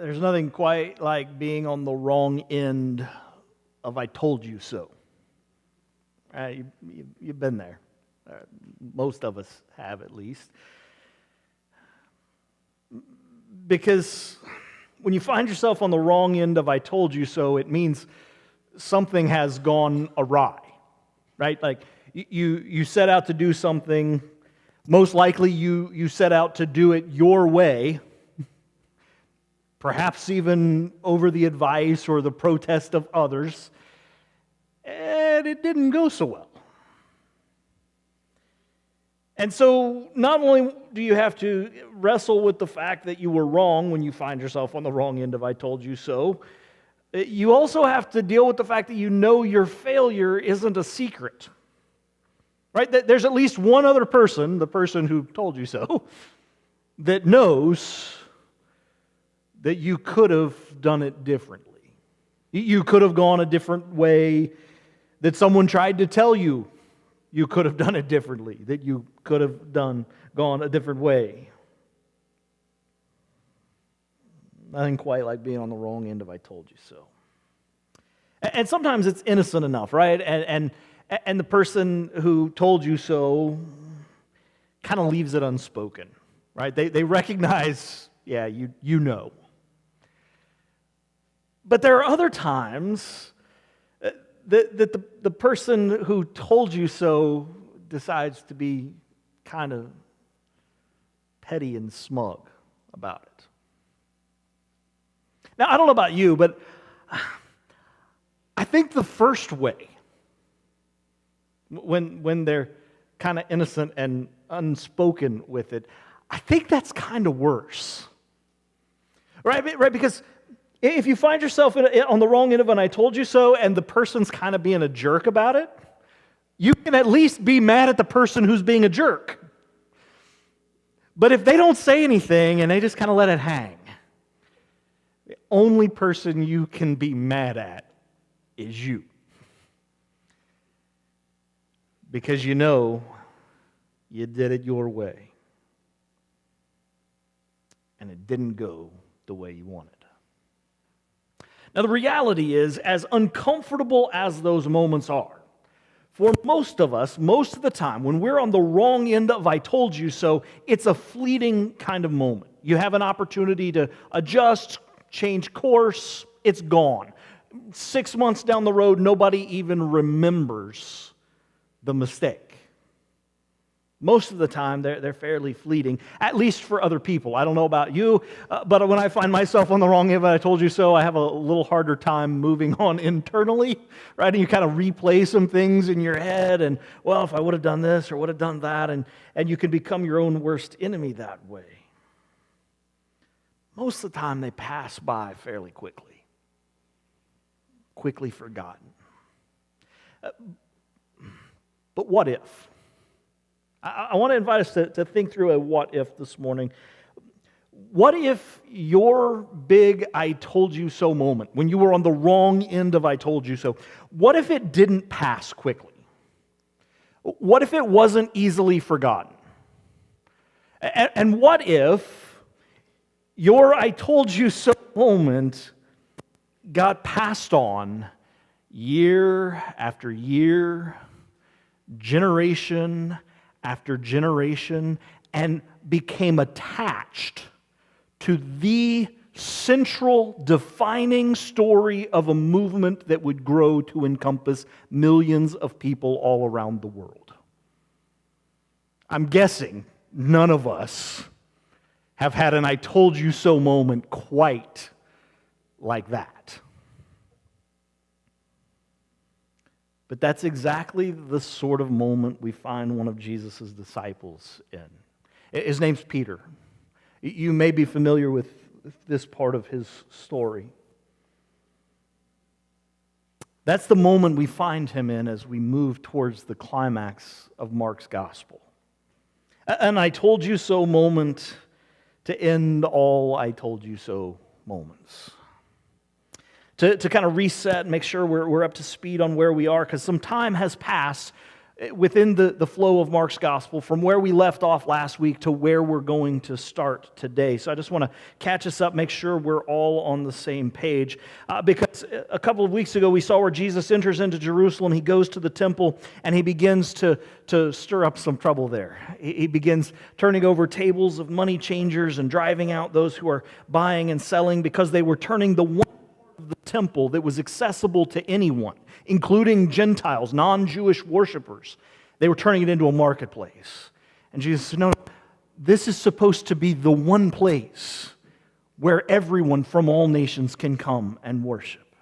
There's nothing quite like being on the wrong end of "I told you so." You've been there. Most of us have, at least. Because when you find yourself on the wrong end of "I told you so," it means something has gone awry, right? Like you set out to do something. Most likely you set out to do it your way, perhaps even over the advice or the protest of others, and it didn't go so well. And so not only do you have to wrestle with the fact that you were wrong when you find yourself on the wrong end of "I told you so," you also have to deal with the fact that you know your failure isn't a secret. Right? There's at least one other person, the person who told you so, that knows that you could have done it differently. You could have gone a different way, that someone tried to tell you you could have done it differently, that you could have gone a different way. Nothing quite like being on the wrong end of "I told you so." And sometimes it's innocent enough, right? And the person who told you so kind of leaves it unspoken, right? They recognize, yeah, you know. But there are other times that the person who told you so decides to be kind of petty and smug about it. Now, I don't know about you, but I think the first way, when they're kind of innocent and unspoken with it, I think that's kind of worse. Right? Because if you find yourself on the wrong end of an "I told you so" and the person's kind of being a jerk about it, you can at least be mad at the person who's being a jerk. But if they don't say anything and they just kind of let it hang, the only person you can be mad at is you. Because you know you did it your way. And it didn't go the way you wanted. Now, the reality is, as uncomfortable as those moments are, for most of us, most of the time, when we're on the wrong end of "I told you so," it's a fleeting kind of moment. You have an opportunity to adjust, change course, it's gone. 6 months down the road, nobody even remembers the mistake. Most of the time, they're fairly fleeting, at least for other people. I don't know about you, but when I find myself on the wrong end of "I told you so," I have a little harder time moving on internally, right? And you kind of replay some things in your head, and, well, if I would have done this or would have done that, and you can become your own worst enemy that way. Most of the time, they pass by fairly quickly forgotten. But what if? I want to invite us to think through a what if this morning. What if your big "I told you so" moment, when you were on the wrong end of "I told you so," what if it didn't pass quickly? What if it wasn't easily forgotten? And what if your "I told you so" moment got passed on year after year, generation after generation, and became attached to the central defining story of a movement that would grow to encompass millions of people all around the world? I'm guessing none of us have had an "I told you so" moment quite like that. But that's exactly the sort of moment we find one of Jesus' disciples in. His name's Peter. You may be familiar with this part of his story. That's the moment we find him in as we move towards the climax of Mark's gospel. An "I told you so" moment to end all "I told you so" moments. To kind of reset and make sure we're up to speed on where we are, because some time has passed within the flow of Mark's gospel from where we left off last week to where we're going to start today. So I just want to catch us up, make sure we're all on the same page. Because a couple of weeks ago we saw where Jesus enters into Jerusalem, he goes to the temple, and he begins to stir up some trouble there. He begins turning over tables of money changers and driving out those who are buying and selling because they were turning the one of the temple that was accessible to anyone, including Gentiles, non-Jewish worshipers. They were turning it into a marketplace. And Jesus said, no, this is supposed to be the one place where everyone from all nations can come and worship.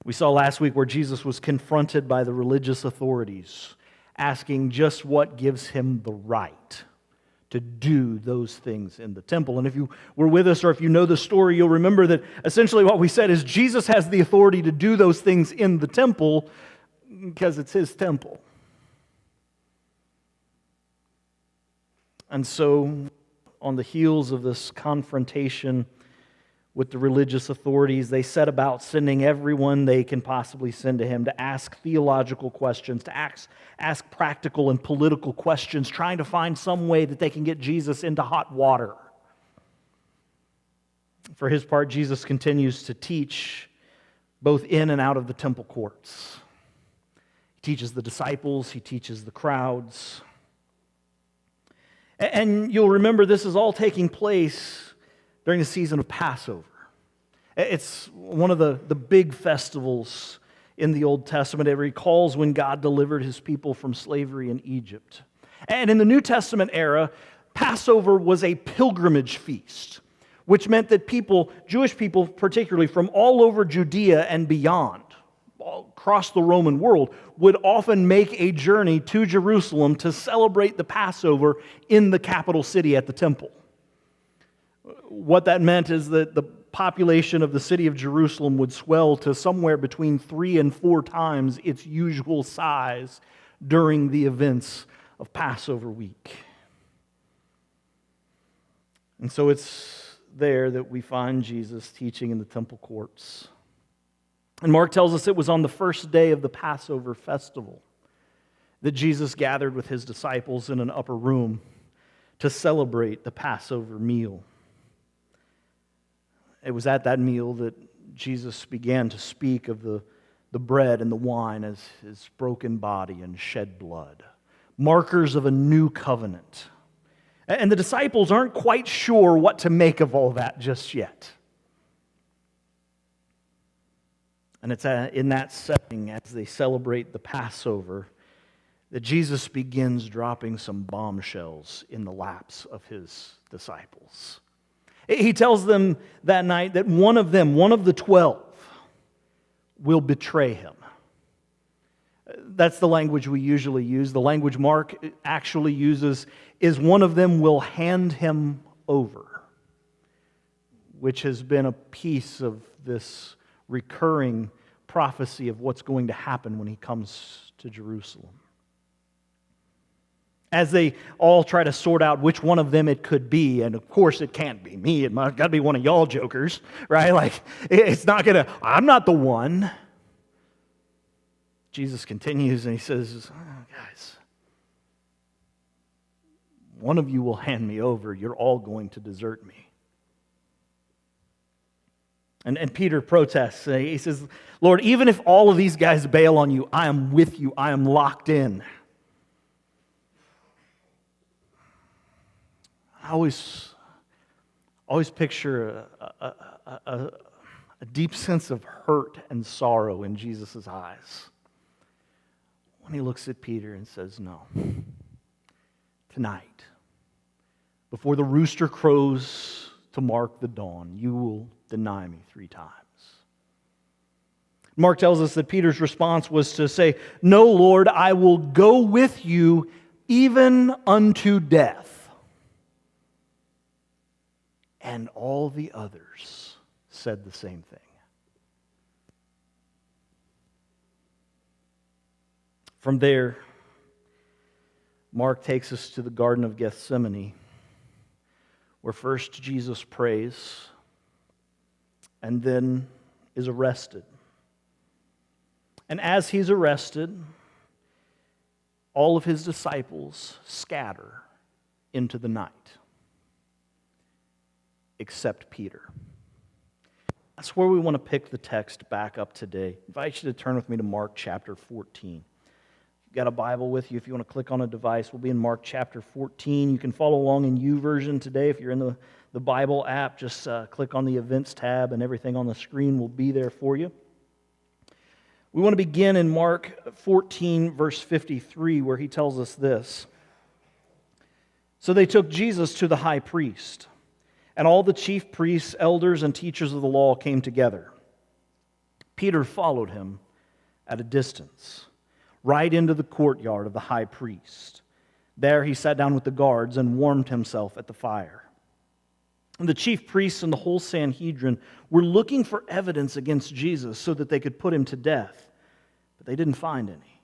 We saw last week where Jesus was confronted by the religious authorities, asking just what gives him the right to do those things in the temple. And if you were with us or if you know the story, you'll remember that essentially what we said is Jesus has the authority to do those things in the temple because it's his temple. And so, on the heels of this confrontation with the religious authorities, they set about sending everyone they can possibly send to him to ask theological questions, to ask practical and political questions, trying to find some way that they can get Jesus into hot water. For his part, Jesus continues to teach both in and out of the temple courts. He teaches the disciples, he teaches the crowds. And you'll remember this is all taking place during the season of Passover. It's one of the big festivals in the Old Testament. It recalls when God delivered his people from slavery in Egypt. And in the New Testament era, Passover was a pilgrimage feast, which meant that people, Jewish people particularly from all over Judea and beyond, all across the Roman world, would often make a journey to Jerusalem to celebrate the Passover in the capital city at the temple. What that meant is that the population of the city of Jerusalem would swell to somewhere between 3 and 4 times its usual size during the events of Passover week. And so it's there that we find Jesus teaching in the temple courts. And Mark tells us it was on the first day of the Passover festival that Jesus gathered with his disciples in an upper room to celebrate the Passover meal. It was at that meal that Jesus began to speak of the bread and the wine as his broken body and shed blood, markers of a new covenant. And the disciples aren't quite sure what to make of all that just yet. And it's in that setting, as they celebrate the Passover, that Jesus begins dropping some bombshells in the laps of his disciples. He tells them that night that one of them, one of the 12, will betray him. That's the language we usually use. The language Mark actually uses is one of them will hand him over, which has been a piece of this recurring prophecy of what's going to happen when he comes to Jerusalem. As they all try to sort out which one of them it could be, and of course it can't be me, it must got to be one of y'all jokers, right? Like, it's not going to, I'm not the one. Jesus continues and he says, guys, one of you will hand me over, you're all going to desert me. And Peter protests. He says, Lord, even if all of these guys bail on you, I am with you. I am locked in. I always picture a deep sense of hurt and sorrow in Jesus' eyes when he looks at Peter and says, no, tonight, before the rooster crows to mark the dawn, you will deny me 3 times. Mark tells us that Peter's response was to say, no, Lord, I will go with you even unto death. And all the others said the same thing. From there, Mark takes us to the Garden of Gethsemane, where first Jesus prays and then is arrested. And as he's arrested, all of his disciples scatter into the night, except Peter. That's where we want to pick the text back up today. I invite you to turn with me to Mark chapter 14. If you've got a Bible with you, if you want to click on a device, we'll be in Mark chapter 14. You can follow along in YouVersion today. If you're in the Bible app, just click on the Events tab and everything on the screen will be there for you. We want to begin in Mark 14, verse 53, where he tells us this. So they took Jesus to the high priest, and all the chief priests, elders, and teachers of the law came together. Peter followed him at a distance, right into the courtyard of the high priest. There he sat down with the guards and warmed himself at the fire. And the chief priests and the whole Sanhedrin were looking for evidence against Jesus so that they could put him to death, but they didn't find any.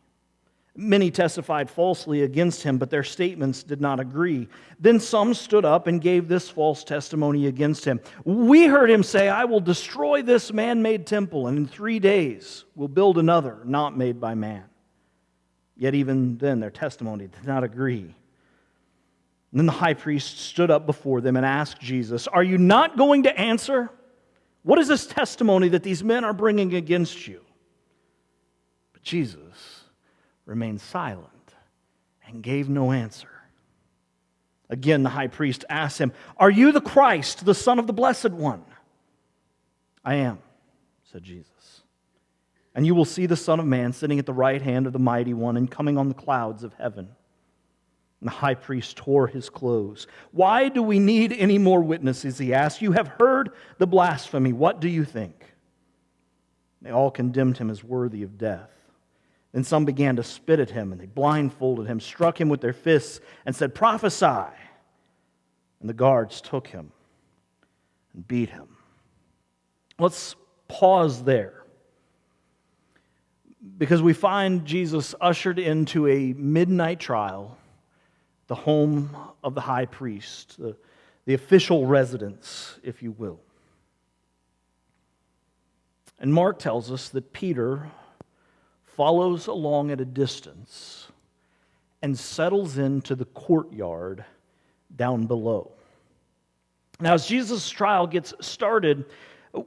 Many testified falsely against him, but their statements did not agree. Then some stood up and gave this false testimony against him. We heard him say, I will destroy this man-made temple, and in 3 days will build another not made by man. Yet even then their testimony did not agree. And then the high priest stood up before them and asked Jesus, are you not going to answer? What is this testimony that these men are bringing against you? But Jesus remained silent and gave no answer. Again, the high priest asked him, are you the Christ, the Son of the Blessed One? I am, said Jesus. And you will see the Son of Man sitting at the right hand of the Mighty One and coming on the clouds of heaven. And the high priest tore his clothes. Why do we need any more witnesses, he asked. You have heard the blasphemy. What do you think? They all condemned him as worthy of death. Then some began to spit at him, and they blindfolded him, struck him with their fists, and said, prophesy. And the guards took him and beat him. Let's pause there, because we find Jesus ushered into a midnight trial, the home of the high priest, the official residence, if you will. And Mark tells us that Peter follows along at a distance and settles into the courtyard down below. Now, as Jesus' trial gets started,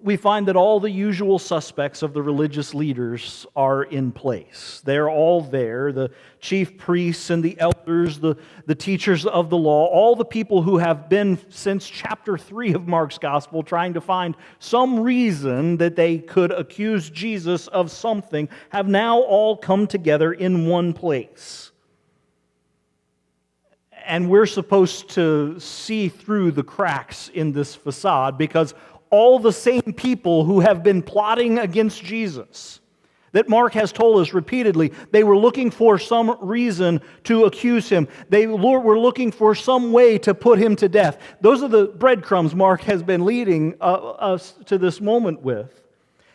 we find that all the usual suspects of the religious leaders are in place. They're all there, the chief priests and the elders, the teachers of the law, all the people who have been since chapter 3 of Mark's gospel trying to find some reason that they could accuse Jesus of something, have now all come together in one place. And we're supposed to see through the cracks in this facade because all the same people who have been plotting against Jesus, that Mark has told us repeatedly, they were looking for some reason to accuse him. They were looking for some way to put him to death. Those are the breadcrumbs Mark has been leading us to this moment with.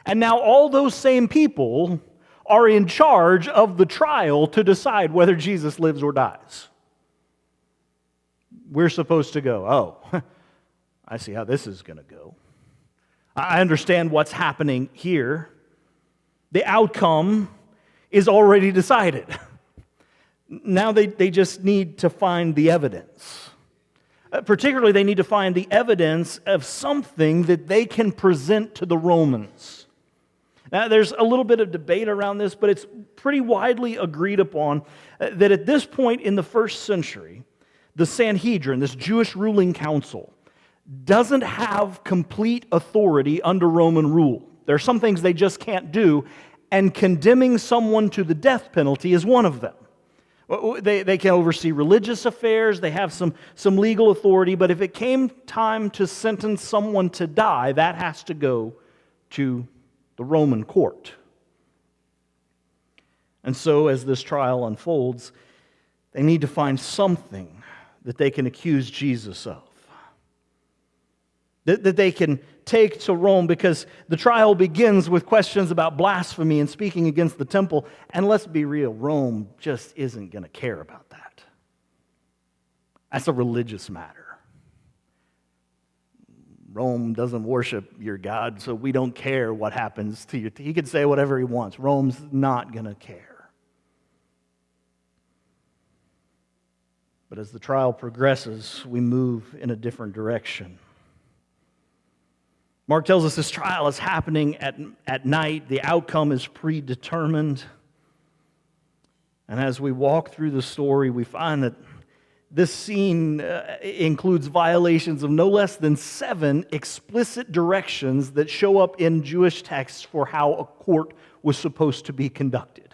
And now all those same people are in charge of the trial to decide whether Jesus lives or dies. We're supposed to go, oh, I see how this is going to go. I understand what's happening here. The outcome is already decided. Now they just need to find the evidence. Particularly, they need to find the evidence of something that they can present to the Romans. Now, there's a little bit of debate around this, but it's pretty widely agreed upon that at this point in the first century, the Sanhedrin, this Jewish ruling council, doesn't have complete authority under Roman rule. There are some things they just can't do, and condemning someone to the death penalty is one of them. They can oversee religious affairs, they have some legal authority, but if it came time to sentence someone to die, that has to go to the Roman court. And so as this trial unfolds, they need to find something that they can accuse Jesus of, that they can take to Rome, because the trial begins with questions about blasphemy and speaking against the temple. And let's be real, Rome just isn't going to care about that. That's a religious matter. Rome doesn't worship your God, so we don't care what happens to you. He can say whatever he wants. Rome's not going to care. But as the trial progresses, we move in a different direction. Mark tells us this trial is happening at night. The outcome is predetermined. And as we walk through the story, we find that this scene includes violations of no less than 7 explicit directions that show up in Jewish texts for how a court was supposed to be conducted.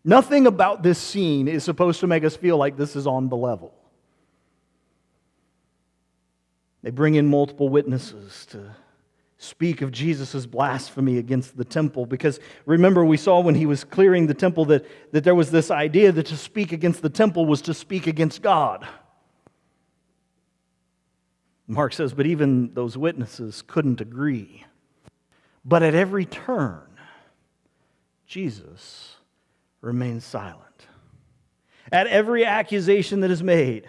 Nothing about this scene is supposed to make us feel like this is on the level. They bring in multiple witnesses to speak of Jesus' blasphemy against the temple, because remember, we saw when he was clearing the temple that there was this idea that to speak against the temple was to speak against God. Mark says, but even those witnesses couldn't agree. But at every turn, Jesus remains silent. At every accusation that is made,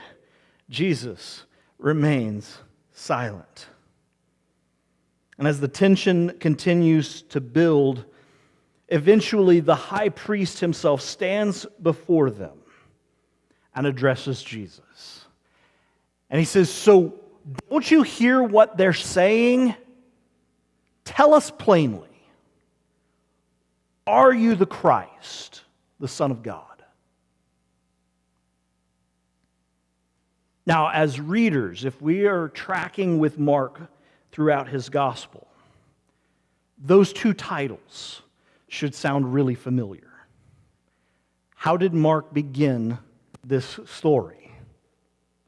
Jesus remains silent. And as the tension continues to build, eventually the high priest himself stands before them and addresses Jesus. And he says, so don't you hear what they're saying? Tell us plainly. Are you the Christ, the Son of God? Now, as readers, if we are tracking with Mark throughout his gospel, those 2 titles should sound really familiar. How did Mark begin this story?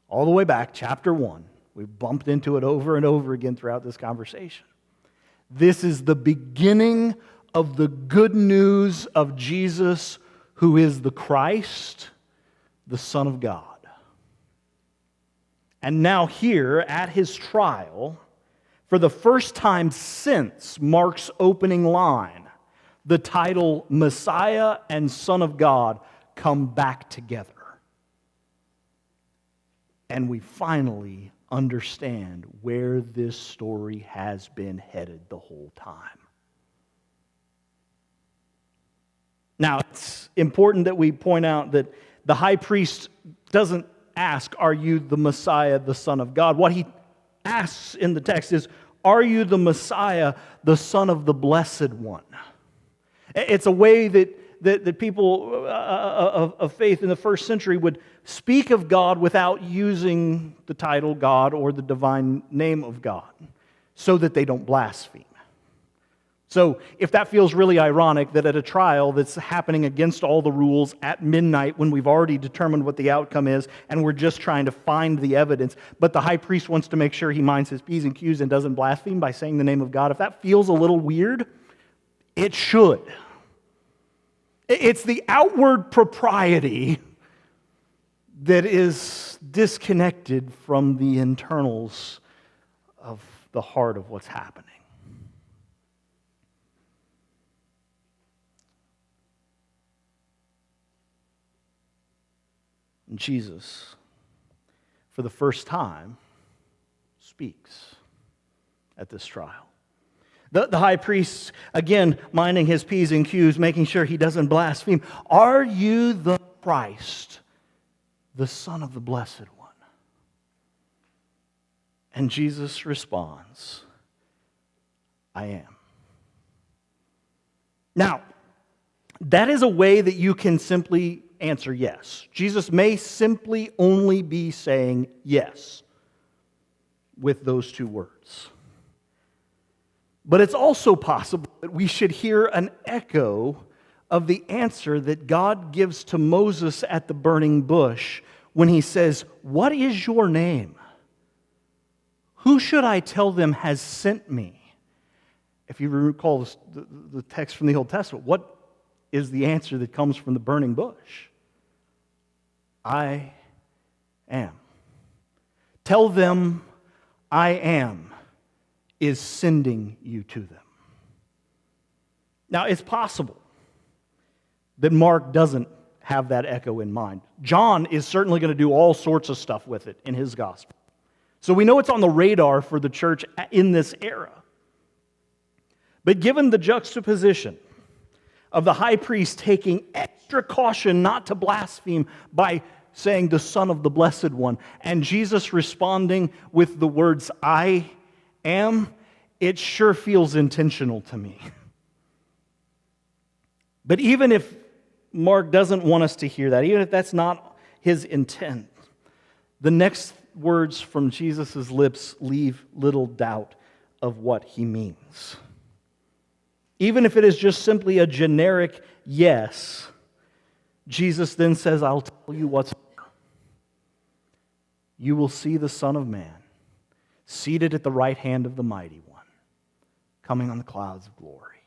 All the way back, chapter 1. We've bumped into it over and over again throughout this conversation. This is the beginning of the good news of Jesus, who is the Christ, the Son of God. And now here at his trial, for the first time since Mark's opening line, the title Messiah and Son of God come back together. And we finally understand where this story has been headed the whole time. Now, it's important that we point out that the high priest doesn't ask, are you the Messiah, the Son of God? What he asks in the text is, are you the Messiah, the Son of the Blessed One? It's a way that people of faith in the first century would speak of God without using the title God or the divine name of God, so that they don't blaspheme. So if that feels really ironic that at a trial that's happening against all the rules at midnight when we've already determined what the outcome is and we're just trying to find the evidence, but the high priest wants to make sure he minds his P's and Q's and doesn't blaspheme by saying the name of God, if that feels a little weird, it should. It's the outward propriety that is disconnected from the internals of the heart of what's happening. And Jesus, for the first time, speaks at this trial. The high priest, again, minding his P's and Q's, making sure he doesn't blaspheme. Are you the Christ, the Son of the Blessed One? And Jesus responds, I am. Now, that is a way that you can simply answer yes. Jesus may simply only be saying yes with those 2 words. But it's also possible that we should hear an echo of the answer that God gives to Moses at the burning bush when he says, what is your name? Who should I tell them has sent me? If you recall the text from the Old Testament, what is the answer that comes from the burning bush? I am. Tell them I am is sending you to them. Now, it's possible that Mark doesn't have that echo in mind. John is certainly going to do all sorts of stuff with it in his gospel. So we know it's on the radar for the church in this era. But given the juxtaposition of the high priest taking extra caution not to blaspheme by saying the Son of the Blessed One, and Jesus responding with the words, I am, it sure feels intentional to me. But even if Mark doesn't want us to hear that, even if that's not his intent, the next words from Jesus' lips leave little doubt of what he means. Even if it is just simply a generic yes, Jesus then says, I'll tell you what's more. You will see the Son of Man seated at the right hand of the Mighty One, coming on the clouds of glory.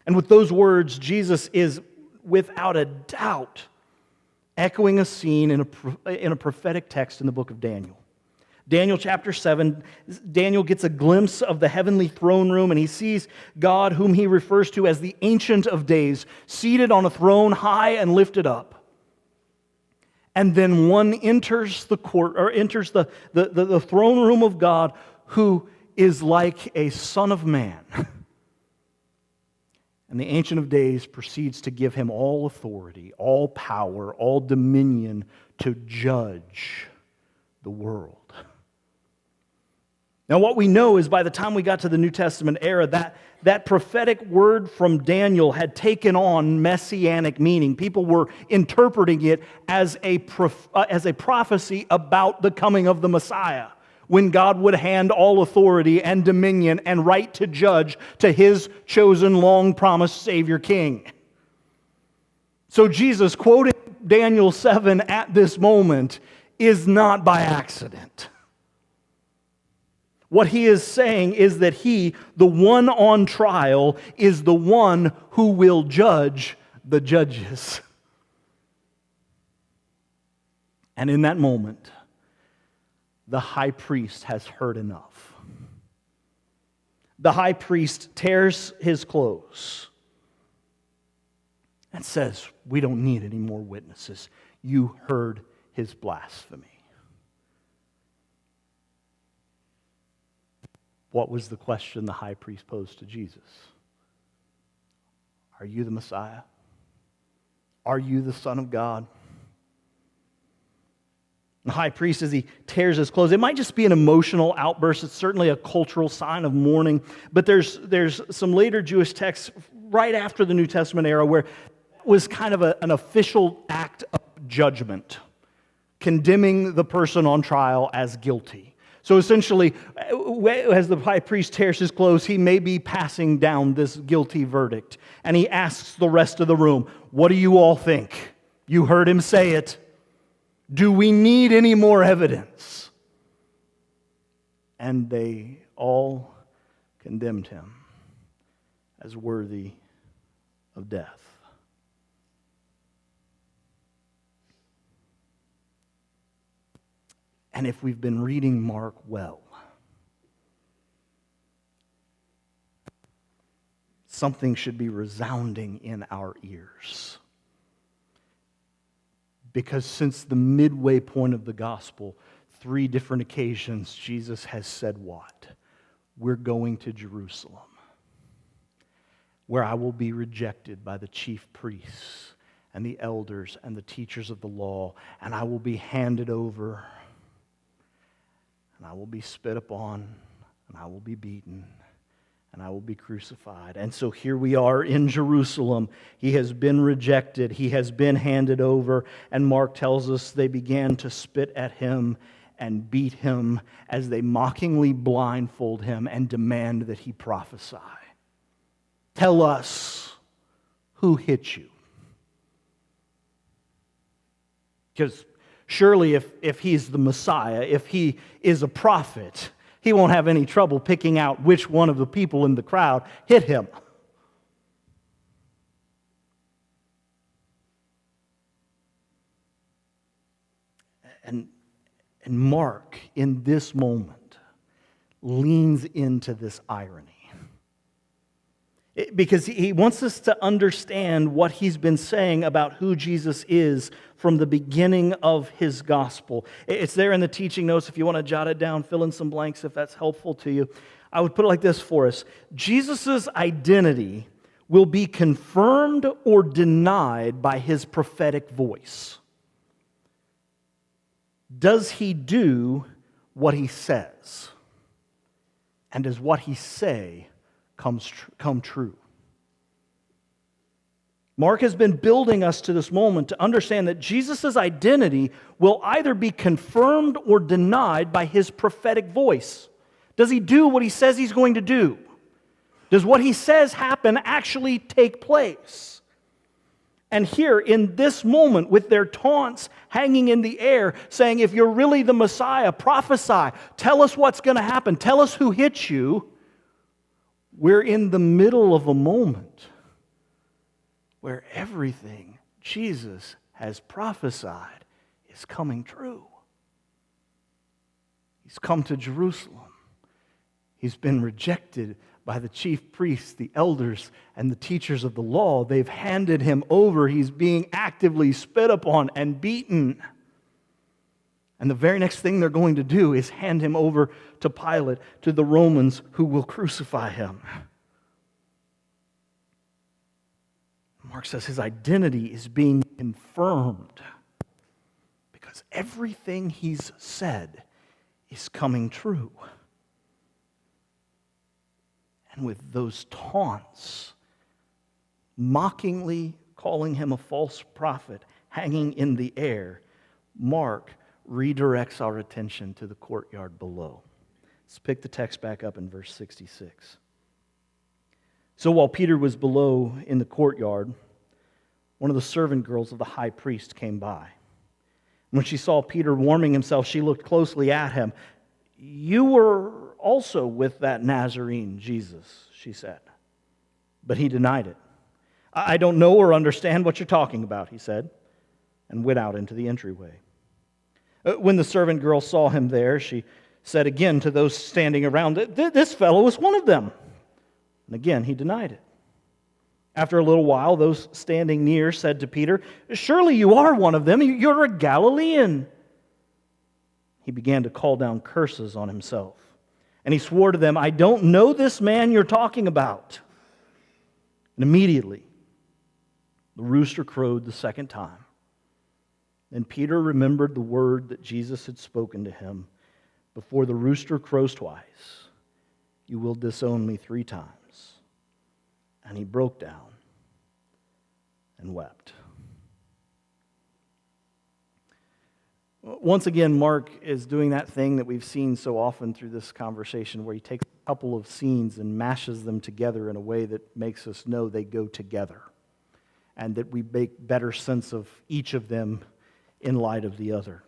And with those words, Jesus is without a doubt echoing a scene in a prophetic text in the book of Daniel. Daniel chapter 7, Daniel gets a glimpse of the heavenly throne room, and he sees God, whom he refers to as the Ancient of Days, seated on a throne high and lifted up. And then one enters the court, or enters the throne room of God, who is like a son of man. And the Ancient of Days proceeds to give him all authority, all power, all dominion to judge the world. Now, what we know is by the time we got to the New Testament era, that prophetic word from Daniel had taken on messianic meaning. People were interpreting it as a prophecy about the coming of the Messiah, when God would hand all authority and dominion and right to judge to His chosen, long-promised Savior King. So Jesus, quoting Daniel 7 at this moment, is not by accident. What he is saying is that he, the one on trial, is the one who will judge the judges. And in that moment, the high priest has heard enough. The high priest tears his clothes and says, we don't need any more witnesses. You heard his blasphemy. What was the question the high priest posed to Jesus? Are you the Messiah? Are you the Son of God? The high priest, as he tears his clothes, it might just be an emotional outburst. It's certainly a cultural sign of mourning. But there's some later Jewish texts right after the New Testament era where it was kind of an official act of judgment, condemning the person on trial as guilty. So essentially, as the high priest tears his clothes, he may be passing down this guilty verdict. And he asks the rest of the room, what do you all think? You heard him say it. Do we need any more evidence? And they all condemned him as worthy of death. And if we've been reading Mark well, something should be resounding in our ears. Because since the midway point of the gospel, 3 different occasions, Jesus has said what? We're going to Jerusalem, where I will be rejected by the chief priests and the elders and the teachers of the law, and I will be handed over, and I will be spit upon, and I will be beaten, and I will be crucified. And so here we are in Jerusalem. He has been rejected. He has been handed over. And Mark tells us they began to spit at him and beat him as they mockingly blindfold him and demand that he prophesy. Tell us who hit you. Because surely if he's the Messiah, if he is a prophet, he won't have any trouble picking out which one of the people in the crowd hit him. And Mark, in this moment, leans into this irony. Because he wants us to understand what he's been saying about who Jesus is from the beginning of his gospel. It's there in the teaching notes. If you want to jot it down, fill in some blanks if that's helpful to you. I would put it like this for us. Jesus' identity will be confirmed or denied by his prophetic voice. Does he do what he says? And does what he say come true? Mark has been building us to this moment to understand that Jesus' identity will either be confirmed or denied by his prophetic voice. Does he do what he says he's going to do? Does what he says happen actually take place? And here, in this moment, with their taunts hanging in the air, saying, if you're really the Messiah, prophesy, tell us what's going to happen, tell us who hit you, we're in the middle of a moment where everything Jesus has prophesied is coming true. He's come to Jerusalem. He's been rejected by the chief priests, the elders, and the teachers of the law. They've handed him over. He's being actively spit upon and beaten. And the very next thing they're going to do is hand him over to Pilate, to the Romans who will crucify him. Mark says his identity is being confirmed because everything he's said is coming true. And with those taunts, mockingly calling him a false prophet, hanging in the air, Mark redirects our attention to the courtyard below. Let's pick the text back up in verse 66. So while Peter was below in the courtyard, one of the servant girls of the high priest came by. When she saw Peter warming himself, she looked closely at him. You were also with that Nazarene, Jesus, she said. But he denied it. I don't know or understand what you're talking about, he said, and went out into the entryway. When the servant girl saw him there, she said again to those standing around, this fellow is one of them. And again, he denied it. After a little while, those standing near said to Peter, surely you are one of them. You're a Galilean. He began to call down curses on himself. And he swore to them, I don't know this man you're talking about. And immediately, the rooster crowed the second time. And Peter remembered the word that Jesus had spoken to him. Before the rooster crows twice, you will disown me 3 times. And he broke down and wept. Once again, Mark is doing that thing that we've seen so often through this conversation where he takes a couple of scenes and mashes them together in a way that makes us know they go together and that we make better sense of each of them in light of the other.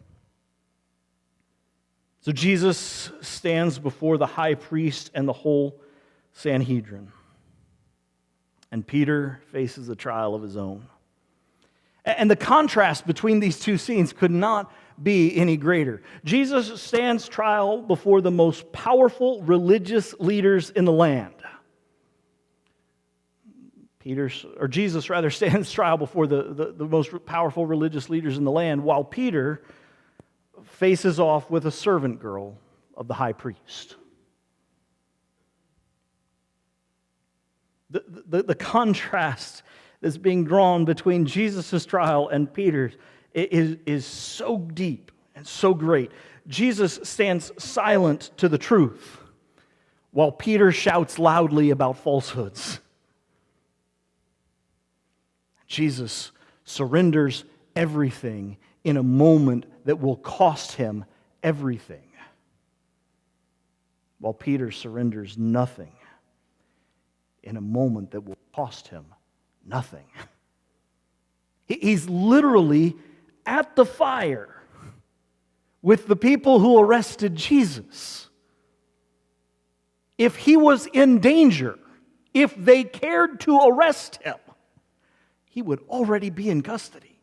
So Jesus stands before the high priest and the whole Sanhedrin. And Peter faces a trial of his own. And the contrast between these two scenes could not be any greater. Jesus stands trial before the most powerful religious leaders in the land. Jesus stands trial before the most powerful religious leaders in the land, while Peter faces off with a servant girl of the high priest. The contrast that's being drawn between Jesus' trial and Peter's is so deep and so great. Jesus stands silent to the truth, while Peter shouts loudly about falsehoods. Jesus surrenders everything in a moment that will cost him everything, while Peter surrenders nothing in a moment that will cost him nothing. He's literally at the fire with the people who arrested Jesus. If he was in danger, if they cared to arrest him, he would already be in custody.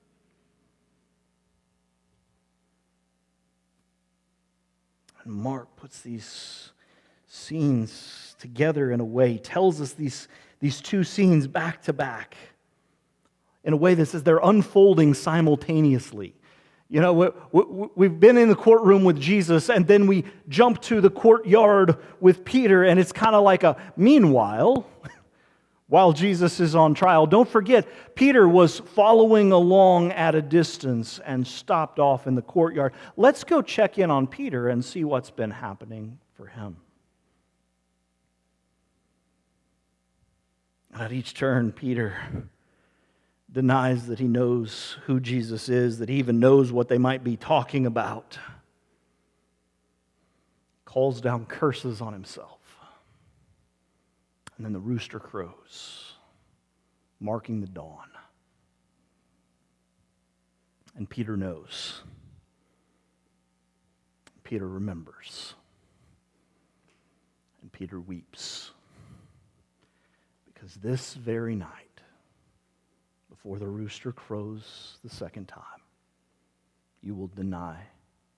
And Mark puts these scenes together in a way, he tells us these two scenes back to back in a way that says they're unfolding simultaneously. You know, we've been in the courtroom with Jesus, and then we jump to the courtyard with Peter, and it's kind of like a meanwhile, while Jesus is on trial. Don't forget, Peter was following along at a distance and stopped off in the courtyard. Let's go check in on Peter and see what's been happening for him. At each turn, Peter denies that he knows who Jesus is, that he even knows what they might be talking about. Calls down curses on himself. And then the rooster crows, marking the dawn. And Peter knows. Peter remembers. And Peter weeps. Because this very night, before the rooster crows the second time, you will deny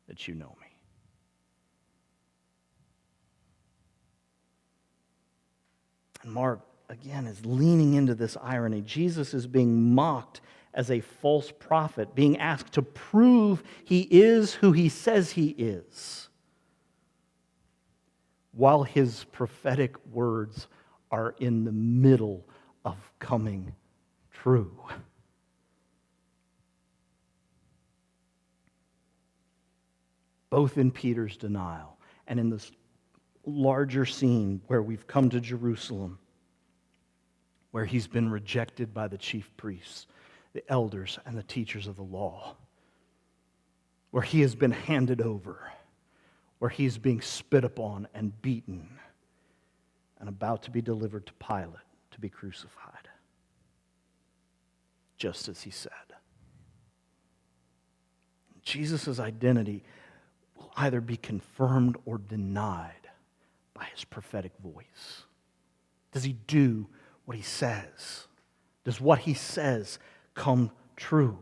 that you know me. And Mark, again, is leaning into this irony. Jesus is being mocked as a false prophet, being asked to prove he is who he says he is, while his prophetic words are in the middle of coming true. Both in Peter's denial and in this larger scene where we've come to Jerusalem, where he's been rejected by the chief priests, the elders, and the teachers of the law, where he has been handed over, where he's being spit upon and beaten, and about to be delivered to Pilate to be crucified, just as he said. Jesus' identity will either be confirmed or denied by his prophetic voice. Does he do what he says? Does what he says come true?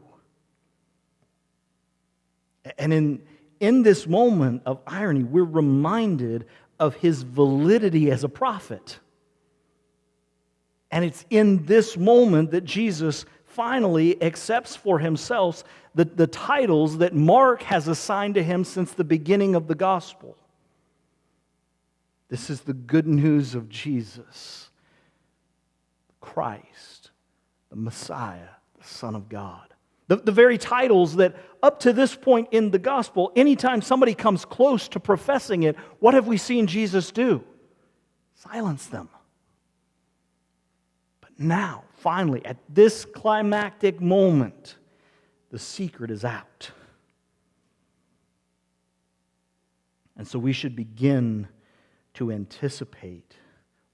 And in this moment of irony, we're reminded of his validity as a prophet. And it's in this moment that Jesus finally accepts for himself the titles that Mark has assigned to him since the beginning of the gospel. This is the good news of Jesus, Christ, the Messiah, the Son of God. The very titles that up to this point in the gospel, anytime somebody comes close to professing it, what have we seen Jesus do? Silence them. But now, finally, at this climactic moment, the secret is out. And so we should begin to anticipate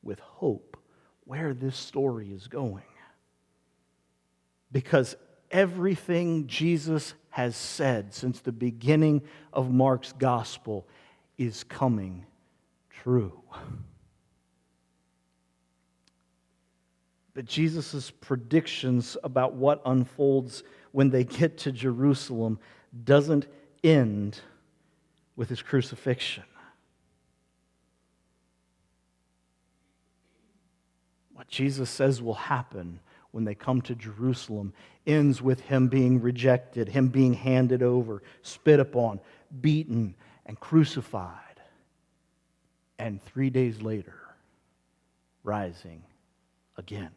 with hope where this story is going. Because everything Jesus has said since the beginning of Mark's gospel is coming true. But Jesus' predictions about what unfolds when they get to Jerusalem doesn't end with his crucifixion. What Jesus says will happen when they come to Jerusalem ends with him being rejected, him being handed over, spit upon, beaten, and crucified. And 3 days later, rising again.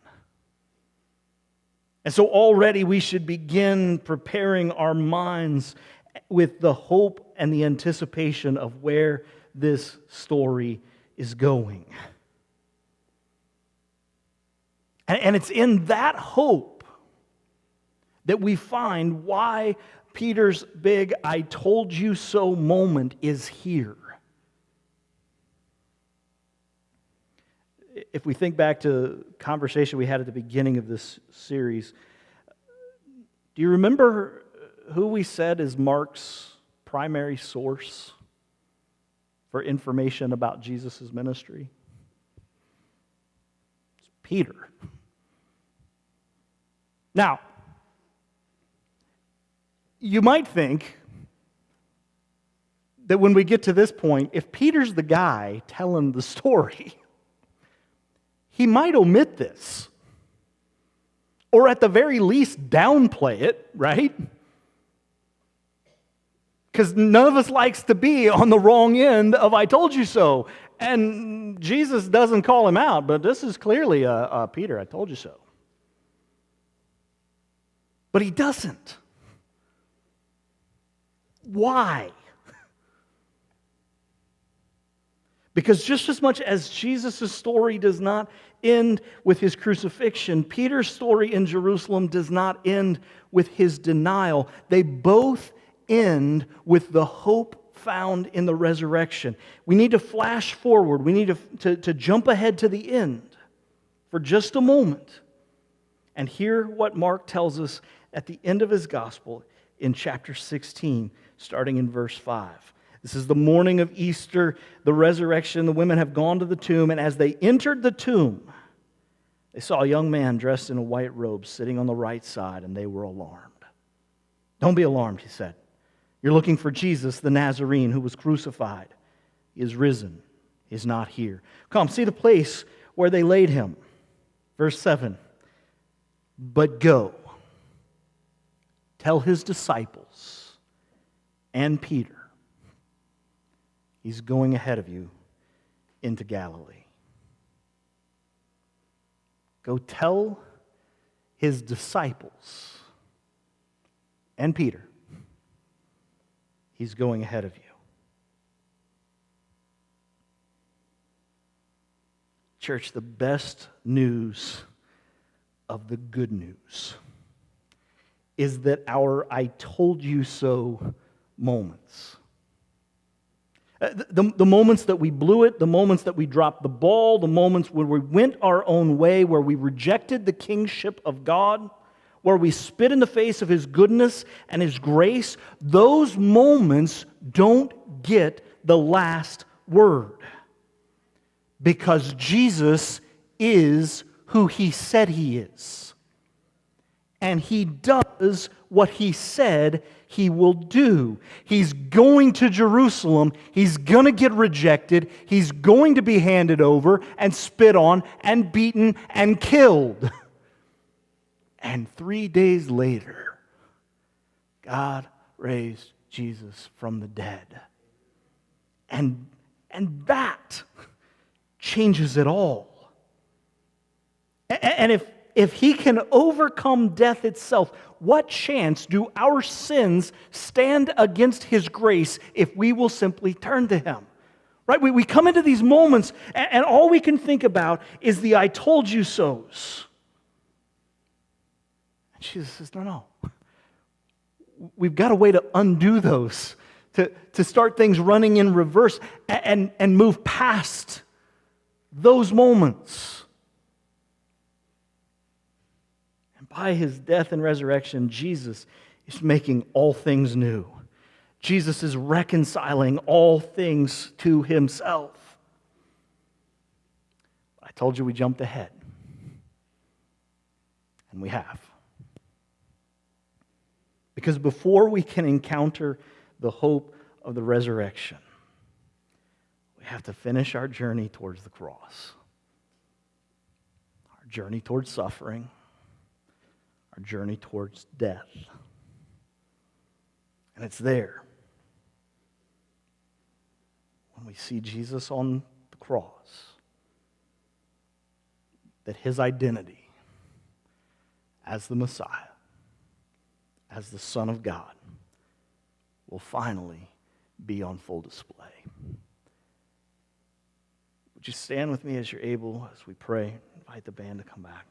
And so already we should begin preparing our minds with the hope and the anticipation of where this story is going. And it's in that hope that we find why Peter's big "I told you so" moment is here. If we think back to the conversation we had at the beginning of this series, do you remember who we said is Mark's primary source for information about Jesus' ministry? It's Peter. Now, you might think that when we get to this point, if Peter's the guy telling the story, he might omit this. Or at the very least, downplay it, right? Because none of us likes to be on the wrong end of "I told you so." And Jesus doesn't call him out, but this is clearly Peter, I told you so. But he doesn't. Why? Because just as much as Jesus' story does not end with his crucifixion, Peter's story in Jerusalem does not end with his denial. They both end with the hope found in the resurrection. We need to flash forward. We need to jump ahead to the end for just a moment and hear what Mark tells us at the end of his gospel in chapter 16, starting in verse 5. This is the morning of Easter, the resurrection. The women have gone to the tomb, and as they entered the tomb, they saw a young man dressed in a white robe sitting on the right side, and they were alarmed. "Don't be alarmed," he said. "You're looking for Jesus, the Nazarene, who was crucified. He is risen. He is not here. Come, see the place where they laid him." Verse 7, "But go, tell his disciples and Peter, he's going ahead of you into Galilee." Go tell his disciples and Peter, he's going ahead of you. Church, the best news of the good news is that our "I told you so" moments, the moments that we blew it, the moments that we dropped the ball, the moments where we went our own way, where we rejected the kingship of God, where we spit in the face of his goodness and his grace, those moments don't get the last word. Because Jesus is who he said he is. And he does what he said he will do. He's going to Jerusalem. He's going to get rejected. He's going to be handed over and spit on and beaten and killed. And 3 days later, God raised Jesus from the dead. And that changes it all. And if he can overcome death itself, what chance do our sins stand against his grace if we will simply turn to him? Right? We come into these moments and all we can think about is the "I told you so's." And Jesus says, no. We've got a way to undo those, to start things running in reverse and move past those moments. By his death and resurrection, Jesus is making all things new. Jesus is reconciling all things to himself. I told you we jumped ahead. And we have. Because before we can encounter the hope of the resurrection, we have to finish our journey towards the cross. Our journey towards suffering. Our journey towards death. And it's there. When we see Jesus on the cross, that his identity as the Messiah, as the Son of God, will finally be on full display. Would you stand with me as you're able, as we pray? Invite the band to come back.